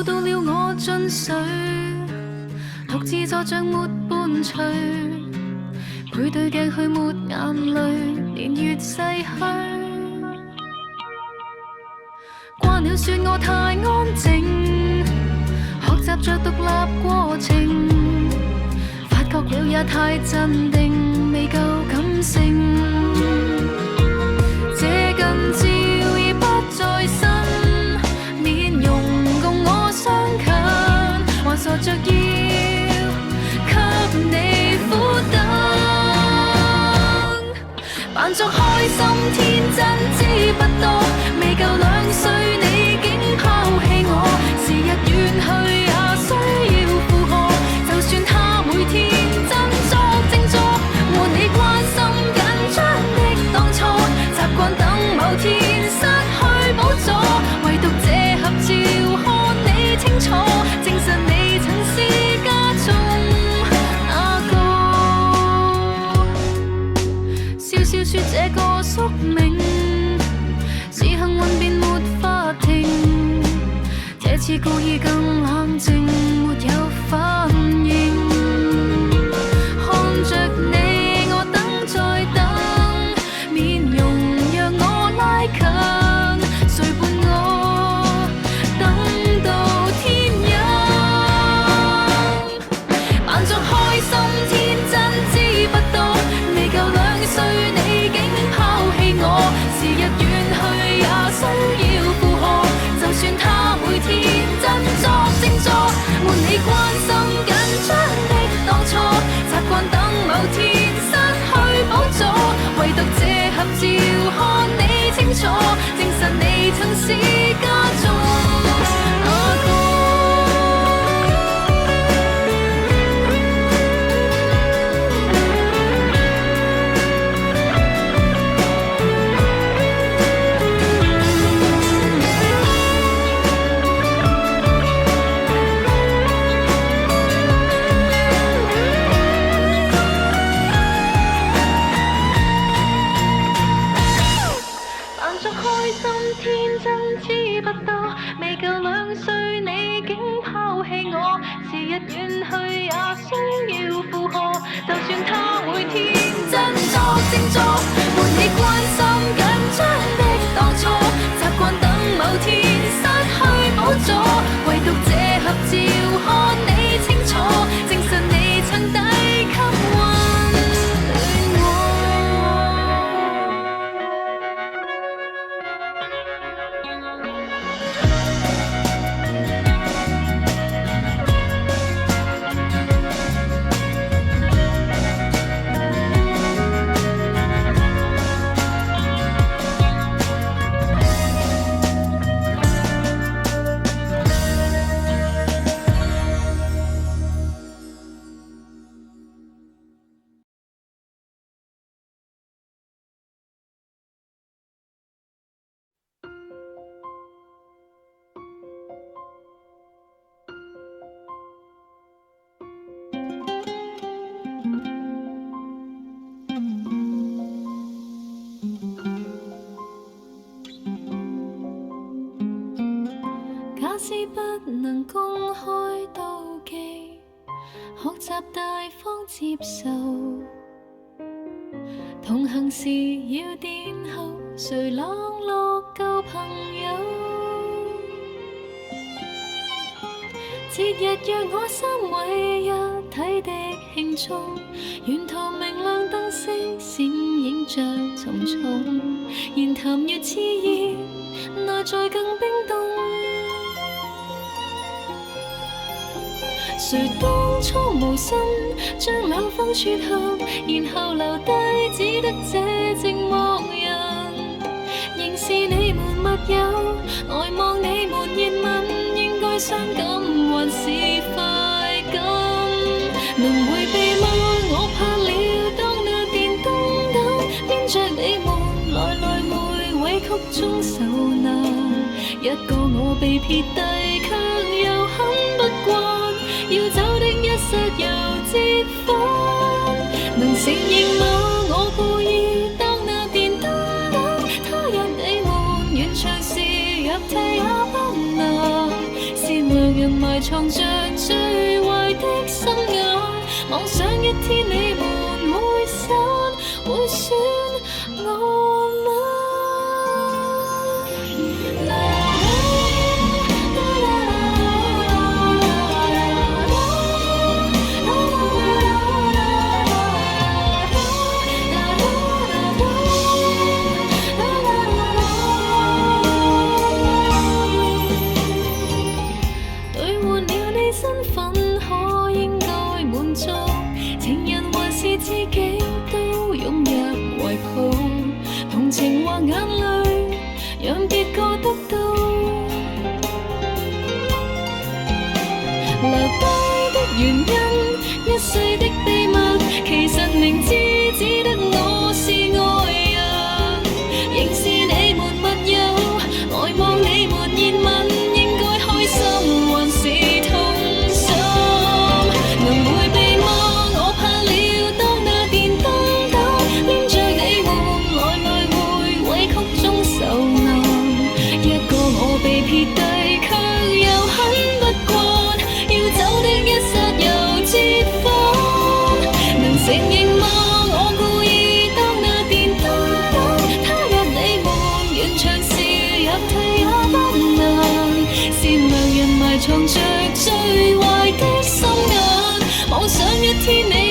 到了我進水，獨自坐着沒伴隨，背對鏡去抹眼淚，年月逝去。慣了說我太安靜，學習着獨立過程，發覺了也太鎮定，未夠感性。這近照已不在身，面容共我相近，還傻着要給你苦等，扮作開心天真知不多，未夠2歲你竟拋棄我，時日遠去也需要負荷，就算他每天振作靜坐，和你關心緊張的當初，習慣等某天失去寶座，唯獨這合照看你清楚，證實你曾是家中那個。笑笑說這個宿命，是幸運便沒法停，這次故意更冷靜，沒有反應。看着你我等再等，面容讓我拉近，誰伴我等到天陰，扮作開心天真知不多，未夠2歲你竟拋棄我，時日遠去也需要負荷，就算他每天振作靜坐，沒你關心緊張的當初，習慣等某天失去寶座，唯獨這合照看你清楚，證實你曾是家中那個。假使不能公開妒忌，學習大方接受，同行時要殿後，誰冷落舊朋友？節日約我3位一體的慶祝，沿途明亮燈飾閃映着沉重，言談越熾熱，內在更冰凍。誰當初無心將兩方撮合，然後留低只得這寂寞人，仍是你們密友，呆望你們熱吻，應該傷感還是快感？能迴避嗎？我怕了，當那電燈膽編着你們來來回委曲中受難，一個我被撇低卻又很不慣，要走的一剎又折返，能承認嗎？我故意當那電燈膽，他日你們完場時入替也不能，善良人人埋藏着最壞的心眼，妄想一天你們會散，會選我嗎？知己都湧入懷抱，同情或眼淚，讓別個得到。留低的原因，一世的秘密，其實明知只得我是愛人，仍是你們密友，呆望你們熱吻，應該開心還是痛心？能迴避嗎？我怕了。被撇低卻又很不慣，要走的一剎又折返，能承認嗎？我故意當那電燈膽，他若你們完場時入退也不難，善良人埋藏着最壞的心眼，妄想一天你